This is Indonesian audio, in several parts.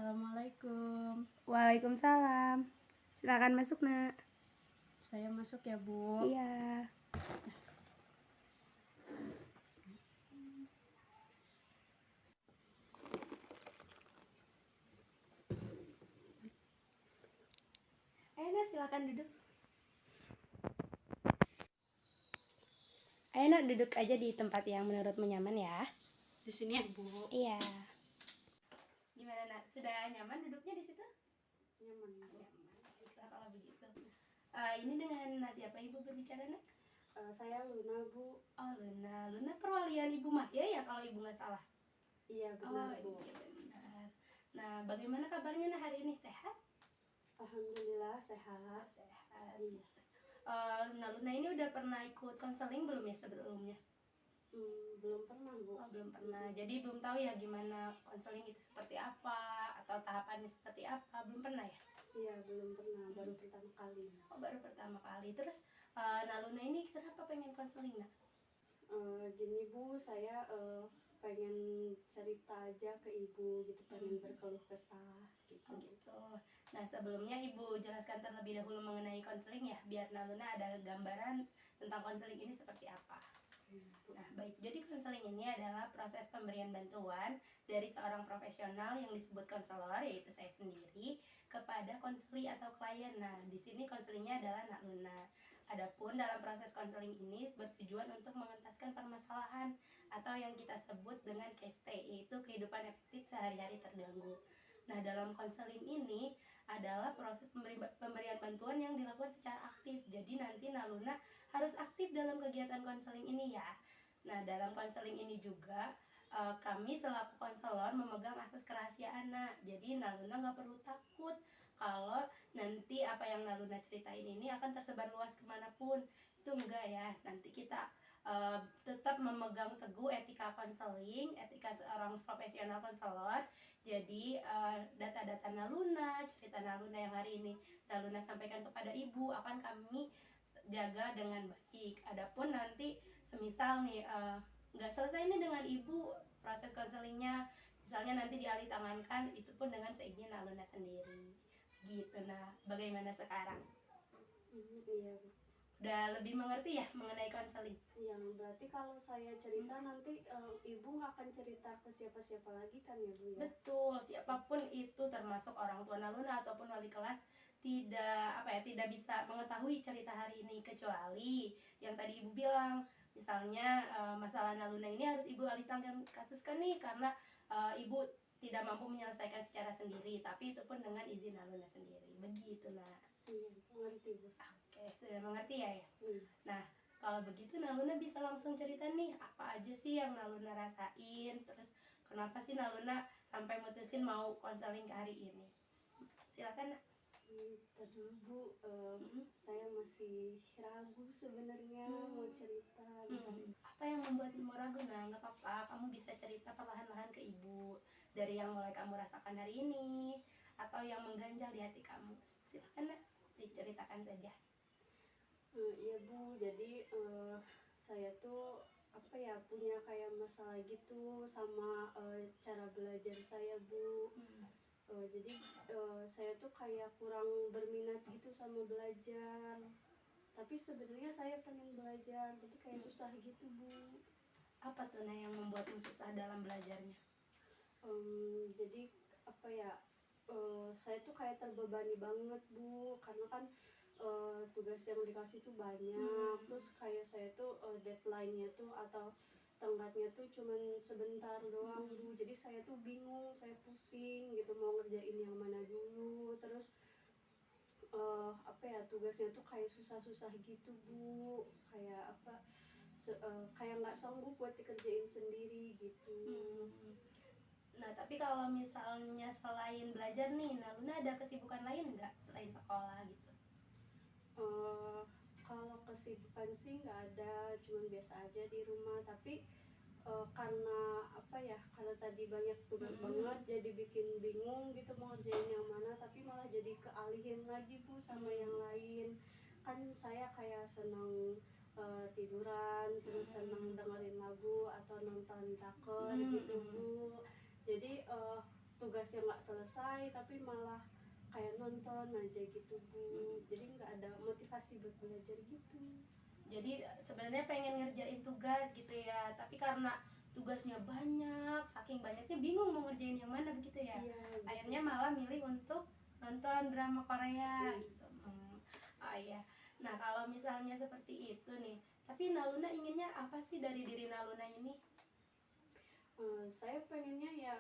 Assalamualaikum. Waalaikumsalam. Silakan masuk, Nak. Saya masuk ya, Bu. Iya. Ayo, Nak, silakan duduk. Ayo, Nak, duduk aja di tempat yang menurutmu nyaman ya. Di sini ya, Bu. Iya. Gimana, Nak? Sudah nyaman duduknya di situ? Nyaman, Bu. Nyaman. Baiklah kalau begitu. Ini dengan siapa Ibu berbicara, Nak? Saya Luna, Bu. Oh, Luna. Luna perwalian Ibu Maya ya kalau Ibu nggak salah? Iya, benar, Bu. Iya benar. Nah, bagaimana kabarnya Nak hari ini? Sehat? Alhamdulillah sehat. Sehat. Luna ini udah pernah ikut konseling belum ya sebelumnya? Belum pernah, Bu. Oh, belum pernah. Jadi belum tahu ya gimana konseling itu seperti apa atau tahapannya seperti apa. Belum pernah ya? Iya, belum pernah. Baru pertama kali. Oh, baru pertama kali. Terus, Luna ini kenapa pengen konseling, Nak? Gini, Bu, saya pengen cerita aja ke Ibu gitu, pengen berkeluh kesah gitu. Oh, gitu. Nah, sebelumnya Ibu jelaskan terlebih dahulu mengenai konseling ya, biar Luna ada gambaran tentang konseling ini seperti apa. Nah, baik. Jadi konseling ini adalah proses pemberian bantuan dari seorang profesional yang disebut konselor, yaitu saya sendiri, kepada konseli atau klien. Nah, di sini konselingnya adalah Nak Luna. Adapun dalam proses konseling ini bertujuan untuk mengentaskan permasalahan atau yang kita sebut dengan KST, yaitu kehidupan efektif sehari-hari terganggu. Nah, dalam konseling ini adalah proses pemberian bantuan yang dilakukan secara aktif. Jadi nanti Naluna harus aktif dalam kegiatan konseling ini ya. Nah, dalam konseling ini juga kami selaku konselor memegang asas kerahasiaan, Nak. Jadi Naluna nggak perlu takut kalau nanti apa yang Naluna ceritain ini akan tersebar luas kemanapun. Itu enggak ya. Nanti kita tetap memegang teguh etika konseling, etika seorang profesional konselor. Jadi data-data Naluna, cerita Naluna yang hari ini Naluna sampaikan kepada Ibu akan kami jaga dengan baik. Adapun nanti semisal nih nggak selesai nih dengan Ibu proses konselingnya, misalnya nanti dialih tangankan, itu pun dengan seizin Naluna sendiri. Gitu. Nah, bagaimana sekarang? Iya, Bu. Udah lebih mengerti ya mengenai konseling? Yang berarti kalau saya cerita nanti Ibu nggak akan cerita ke siapa-siapa lagi kan ya, Bu ya? Betul, siapapun itu termasuk orang tua Naluna ataupun wali kelas tidak bisa mengetahui cerita hari ini kecuali yang tadi Ibu bilang. Misalnya masalah Naluna ini harus Ibu alih tangan kasuskan nih karena Ibu tidak mampu menyelesaikan secara sendiri, tapi itu pun dengan izin Naluna sendiri. Begitu, Nak. Iya, mengerti, Bu. Oke, sudah mengerti ya? Iya. Nah, kalau begitu Naluna bisa langsung cerita nih apa aja sih yang Naluna rasain, terus kenapa sih Naluna sampai mutusin mau konseling ke hari ini. Silakan, Nak. Tadi Bu, saya masih ragu sebenarnya mau cerita gitu. Apa yang membuatmu ragu? Nah, nggak apa-apa, kamu bisa cerita perlahan-lahan ke Ibu dari yang mulai kamu rasakan hari ini atau yang mengganjal di hati kamu. Silakan, Nak, diceritakan saja. Iya, Bu, jadi saya tuh apa ya, punya kayak masalah gitu sama cara belajar saya, Bu. Jadi saya tuh kayak kurang berminat gitu sama belajar, tapi sebenarnya saya pengen belajar, tapi kayak susah gitu, Bu. Apa tuh, Nah, yang membuatmu susah dalam belajarnya? Jadi apa ya, saya tuh kayak terbebani banget, Bu, karena kan tugas yang dikasih tuh banyak. Terus kayak saya tuh deadline-nya tuh atau tenggatnya tuh cuman sebentar doang, Bu. Jadi saya tuh bingung, saya pusing gitu mau ngerjain yang mana dulu. Terus apa ya, tugasnya tuh kayak susah-susah gitu, Bu. Kayak apa, kayak nggak sanggup buat dikerjain sendiri gitu. Nah, tapi kalau misalnya selain belajar nih, nah Luna ada kesibukan lain nggak selain sekolah gitu? Kalau kesibukan sih nggak ada, cuman biasa aja di rumah. Tapi karena apa ya, karena tadi banyak tugas banget, jadi bikin bingung gitu mau ngerjain yang mana. Tapi malah jadi kealihin lagi, Bu, sama yang lain. Kan saya kayak seneng tiduran, terus seneng dengerin lagu atau nonton taker gitu, Bu. Jadi tugas yang nggak selesai tapi malah kayak nonton aja gitu Bu. Jadi nggak ada motivasi buat belajar gitu. Jadi sebenarnya pengen ngerjain tugas gitu ya, tapi karena tugasnya banyak, saking banyaknya bingung mau ngerjain yang mana begitu ya. Iya, gitu. Akhirnya malah milih untuk nonton drama Korea Hmm. gitu. Oh iya. Nah kalau misalnya seperti itu nih, tapi Naluna inginnya apa sih dari diri Naluna ini? Saya pengennya ya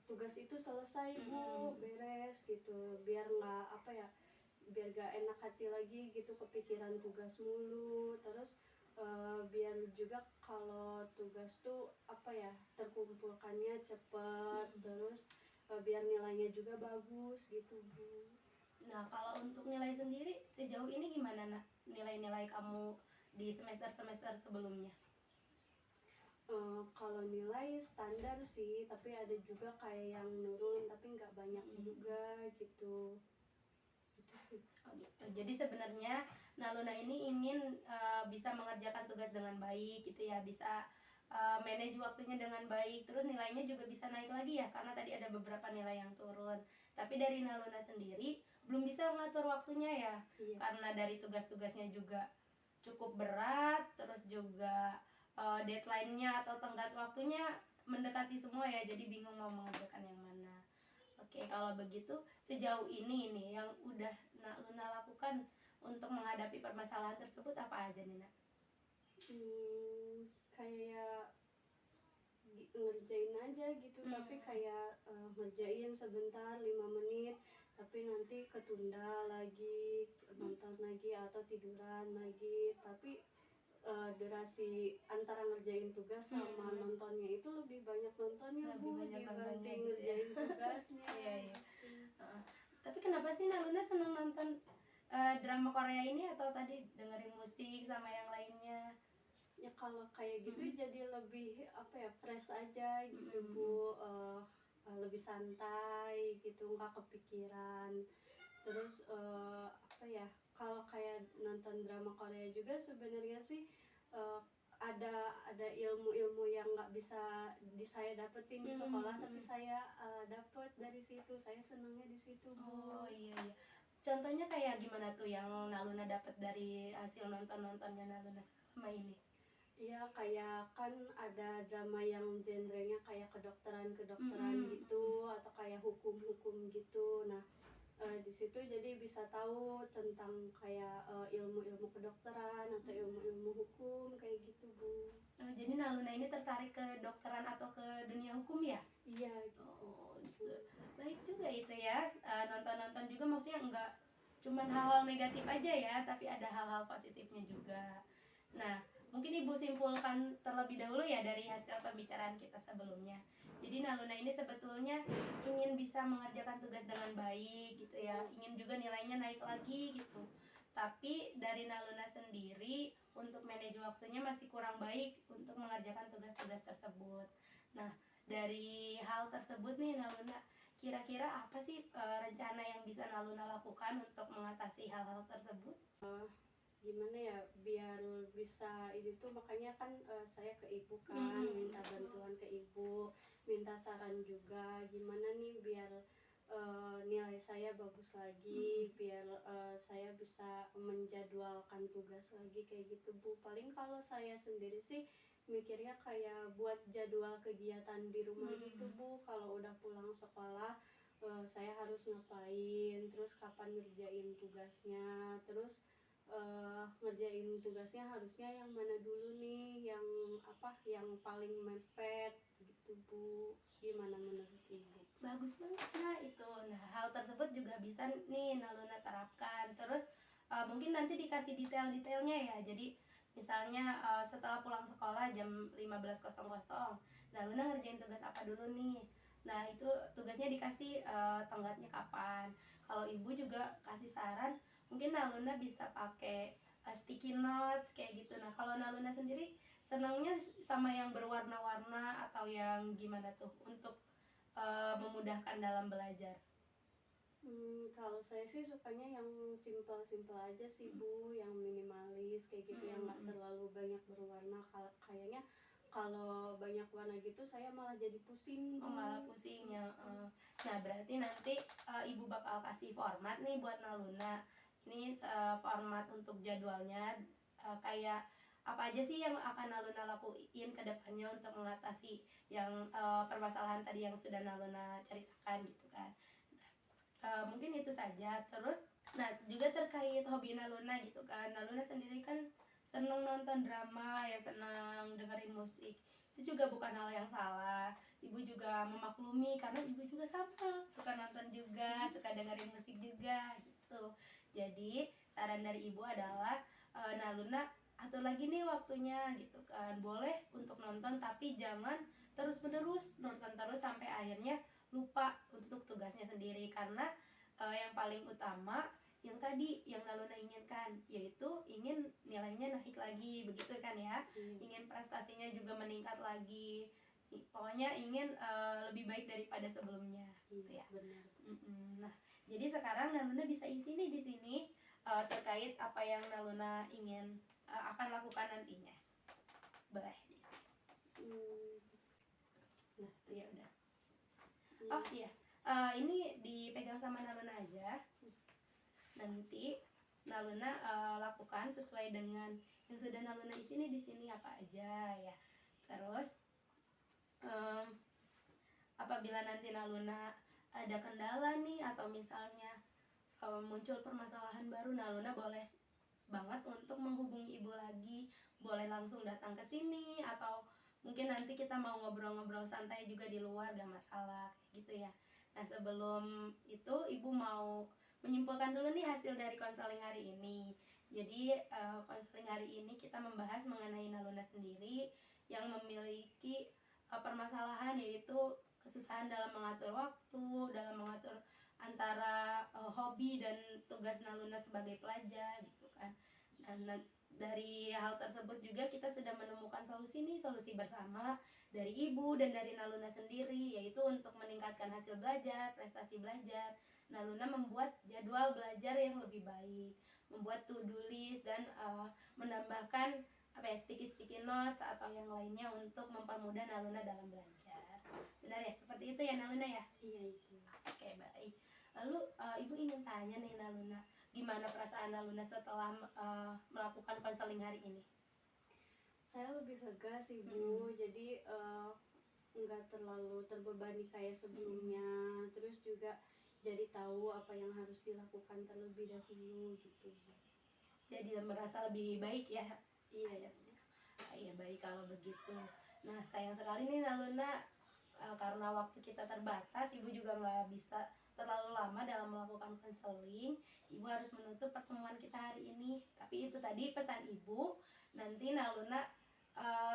tugas itu selesai Bu, beres gitu, biar nggak apa ya, biar gak enak hati lagi gitu kepikiran tugas mulu. Terus biar juga kalau tugas tuh apa ya, terkumpulkannya cepet. Terus biar nilainya juga bagus gitu Bu. Nah kalau untuk nilai sendiri sejauh ini gimana nak? Nilai-nilai kamu di semester-semester sebelumnya? Kalau nilai standar sih, tapi ada juga kayak yang nurun tapi nggak banyak juga gitu. Itu sih. Oh gitu. Jadi sebenarnya Naluna ini ingin bisa mengerjakan tugas dengan baik gitu ya, bisa manage waktunya dengan baik, terus nilainya juga bisa naik lagi ya, karena tadi ada beberapa nilai yang turun. Tapi dari Naluna sendiri belum bisa mengatur waktunya ya, Iya. karena dari tugas-tugasnya juga cukup berat, terus juga deadline-nya atau tenggat waktunya mendekati semua ya, jadi bingung mau mengerjakan yang mana. Oke, kalau begitu sejauh ini nih yang udah Luna lakukan untuk menghadapi permasalahan tersebut apa aja nih Nak? Kayak ngerjain aja gitu, tapi kayak ngerjain sebentar 5 menit tapi nanti ketunda lagi, nonton lagi atau tiduran lagi. Tapi durasi antara ngerjain tugas sama nontonnya itu lebih banyak nontonnya Lebih Bu banyak nontonnya dibanding gitu ya. ngerjain tugasnya. Iya, iya. Gitu. Tapi kenapa sih Naluna seneng nonton drama Korea ini atau tadi dengerin musik sama yang lainnya? Ya kalau kayak gitu jadi lebih apa ya, fresh aja gitu Bu. Lebih santai gitu, nggak kepikiran. Terus apa ya, kalau kayak nonton drama Korea juga sebenarnya sih uh, ada ilmu-ilmu yang nggak bisa saya dapetin di sekolah, tapi saya dapet dari situ. Saya senangnya di situ Bu. Oh iya iya. Contohnya kayak gimana tuh yang Naluna dapat dari hasil nonton-nontonnya Naluna selama ini? Iya, kayak kan ada drama yang genrenya kayak kedokteran gitu, atau kayak hukum-hukum gitu. Nah, di situ jadi bisa tahu tentang kayak ilmu-ilmu kedokteran atau ilmu-ilmu hukum kayak gitu Bu. Jadi Naluna ini tertarik ke dokteran atau ke dunia hukum ya? Iya gitu. Oh gitu. Baik juga itu ya. Nonton-nonton juga maksudnya enggak cuman hal-hal negatif aja ya, tapi ada hal-hal positifnya juga. Nah, mungkin Ibu simpulkan terlebih dahulu ya dari hasil pembicaraan kita sebelumnya. Jadi Naluna ini sebetulnya ingin bisa mengerjakan tugas dengan baik gitu ya, ingin juga nilainya naik lagi gitu. Tapi dari Naluna sendiri untuk manage waktunya masih kurang baik untuk mengerjakan tugas-tugas tersebut. Nah, dari hal tersebut nih Naluna, kira-kira apa sih rencana yang bisa Naluna lakukan untuk mengatasi hal-hal tersebut? Gimana ya biar bisa ini tuh, makanya kan saya ke ibu kan, minta bantuan ke ibu, minta saran juga gimana nih biar nilai saya bagus lagi, biar saya bisa menjadwalkan tugas lagi kayak gitu Bu. Paling kalau saya sendiri sih mikirnya kayak buat jadwal kegiatan di rumah gitu Bu. Kalau udah pulang sekolah saya harus ngapain, terus kapan ngerjain tugasnya, terus ngerjain tugasnya harusnya yang mana dulu nih, yang apa, yang paling mepet gitu Bu. Gimana menurut Ibu? Bagus banget nah itu. Nah, hal tersebut juga bisa nih Naluna terapkan. Terus mungkin nanti dikasih detail-detailnya ya. Jadi misalnya setelah pulang sekolah jam 15.00, Naluna ngerjain tugas apa dulu nih. Nah, itu tugasnya dikasih tenggatnya kapan. Kalau Ibu juga kasih saran, mungkin Naluna bisa pakai sticky notes kayak gitu. Nah, kalau Naluna sendiri senangnya sama yang berwarna-warna atau yang gimana tuh untuk memudahkan dalam belajar? Kalau saya sih sukanya yang simpel-simpel aja sih Bu, yang minimalis kayak gitu, yang nggak terlalu banyak berwarna. Kayaknya kalau banyak warna gitu saya malah jadi pusing Bu. Oh malah pusing ya. Nah, berarti nanti ibu bakal kasih format nih buat Naluna. Ini format untuk jadwalnya, kayak apa aja sih yang akan Naluna lakuin ke depannya untuk mengatasi yang permasalahan tadi yang sudah Naluna ceritakan gitu kan. Mungkin itu saja. Terus nah juga terkait hobi Naluna gitu kan, Naluna sendiri kan seneng nonton drama ya, senang dengerin musik. Itu juga bukan hal yang salah. Ibu juga memaklumi karena ibu juga sama, suka nonton juga, suka dengerin musik juga gitu. Jadi saran dari ibu adalah Naluna atur lagi nih waktunya gitu kan. Boleh untuk nonton tapi jangan terus-menerus nonton terus sampai akhirnya lupa untuk tugasnya sendiri, karena yang paling utama yang tadi yang Naluna inginkan, yaitu ingin nilainya naik lagi begitu kan ya. Ingin prestasinya juga meningkat lagi, pokoknya ingin lebih baik daripada sebelumnya gitu ya. Benar. Nah, jadi sekarang Naluna bisa isi nih di sini terkait apa yang Naluna ingin akan lakukan nantinya. Boleh diisi. Nah, ya udah. Oh iya, ini dipegang sama Naluna aja. Nanti Naluna lakukan sesuai dengan yang sudah Naluna isi nih di sini apa aja ya. Terus apabila nanti Naluna ada kendala nih atau misalnya muncul permasalahan baru, Naluna boleh banget untuk menghubungi ibu lagi. Boleh langsung datang ke sini atau mungkin nanti kita mau ngobrol-ngobrol santai juga di luar, gak masalah kayak gitu ya. Nah, sebelum itu ibu mau menyimpulkan dulu nih hasil dari konseling hari ini. Jadi konseling hari ini kita membahas mengenai Naluna sendiri yang memiliki permasalahan, yaitu kesusahan dalam mengatur waktu, dalam mengatur antara hobi dan tugas Naluna sebagai pelajar gitu kan. Dan dari hal tersebut juga kita sudah menemukan solusi nih, solusi bersama dari ibu dan dari Naluna sendiri, yaitu untuk meningkatkan hasil belajar, prestasi belajar. Naluna membuat jadwal belajar yang lebih baik, membuat to-do list dan menambahkan sticky notes atau yang lainnya untuk mempermudah Naluna dalam belajar. Benar ya, seperti itu ya Naluna ya? Iya itu. Oke, baik. Lalu ibu ingin tanya nih Naluna, gimana perasaan Naluna setelah melakukan konseling hari ini? Saya lebih lega sih Bu, jadi nggak terlalu terbebani kayak sebelumnya. Terus juga jadi tahu apa yang harus dilakukan terlebih dahulu gitu. Jadi merasa lebih baik ya? Iya. Iya, baik kalau begitu. Nah, sayang sekali nih Naluna, karena waktu kita terbatas, ibu juga nggak bisa terlalu lama dalam melakukan konseling. Ibu harus menutup pertemuan kita hari ini. Tapi itu tadi pesan ibu, nanti Naluna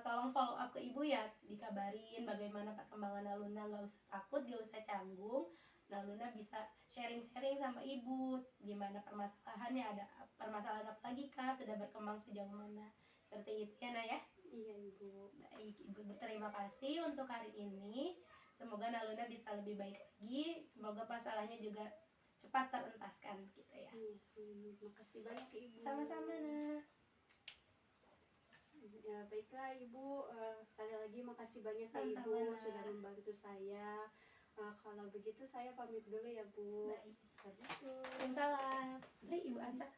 tolong follow up ke ibu ya, dikabarin bagaimana perkembangan Naluna. Nggak usah takut, nggak usah canggung. Naluna bisa sharing-sharing sama ibu gimana permasalahannya, ada permasalahan apa lagi kah, sudah berkembang sejauh mana, seperti itu ya Nak ya. Iya Ibu. Baik, ibu berterima kasih untuk hari ini. Semoga Naluna bisa lebih baik lagi, semoga masalahnya juga cepat terentaskan gitu ya. Makasih banyak Ibu. Sama-sama Nak. Ya baiklah Ibu, sekali lagi makasih banyak ya Sama-sama, Ibu Nak. sudah membantu saya. Kalau begitu saya pamit dulu ya Bu. Baik. Assalamualaikum. Waalaikumsalam. Mari ibu antar.